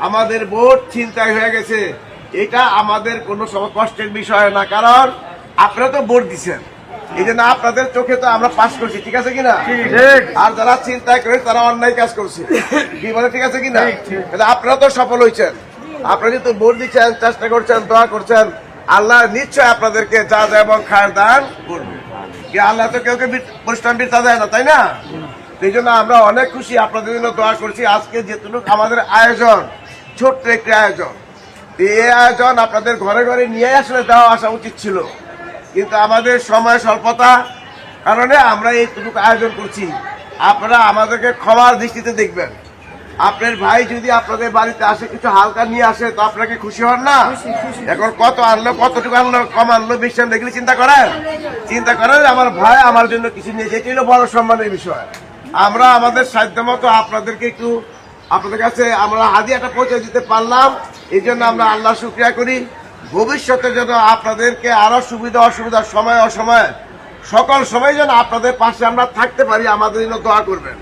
আমাদের ভোট ছিনতাই হয়ে গেছে, এটা আমাদের কোনো কষ্টের বিষয় না, কারণ আপনারা তো ভোট দিচ্ছেন, এই জন্য আপনাদের চোখে তো আমরা পাস করছি, ঠিক আছে কিনা? আর যারা চিন্তায় করে তারা অন্যায় কাজ করছে, কি বলে, ঠিক আছে কিনা? আপনারা তো সফল হয়েছেন, আপনারা যেহেতু ভোট দিচ্ছেন, চেষ্টা করছেন, দোয়া করছেন, আল্লাহ নিশ্চয় আপনাদেরকে যা যা এবং খায়ের দান করবে। আল্লাহ তো কেউ পরিশ্রম বৃথা দেয় না, তাই না? এই জন্য আমরা অনেক খুশি, আপনাদের জন্য দোয়া করছি। আজকে যেটুকু আমাদের আয়োজন, ছোট্ট একটি আয়োজন, এই আয়োজন আপনাদের ঘরে ঘরে নিয়ে আসলে দেওয়া আসা উচিত ছিল, কিন্তু আমাদের সময় স্বল্পতা কারণে আমরা এইটুকু আয়োজন করছি। আপনারা আমাদেরকে ক্ষমার দৃষ্টিতে দেখবেন। আপনার ভাই যদি আপনাদের বাড়িতে আসে কিছু হালকা নিয়ে আসে, তো আপনাকে খুশি হন না? এখন কত আনলো, কতটুকু আনলো, কম আনলো, বেশি আনলো, দেখলে চিন্তা করেন আমার ভাই আমার জন্য কিছু নিয়েছে, এটি হলো বড় সম্মানের বিষয়। আমরা আমাদের সাধ্য মতো আপনাদেরকে একটু, আপনাদের কাছে আমরা হাদিয়াটা পৌঁছে দিতে পারলাম, এই জন্য আমরা আল্লাহ শুকরিয়া করি। ভবিষ্যতে যেন আপনাদেরকে আরো সুবিধা অসুবিধার সময় অসময়ে সকল সময় যেন আপনাদের পাশে আমরা থাকতে পারি, আমাদের জন্য দোয়া করবেন।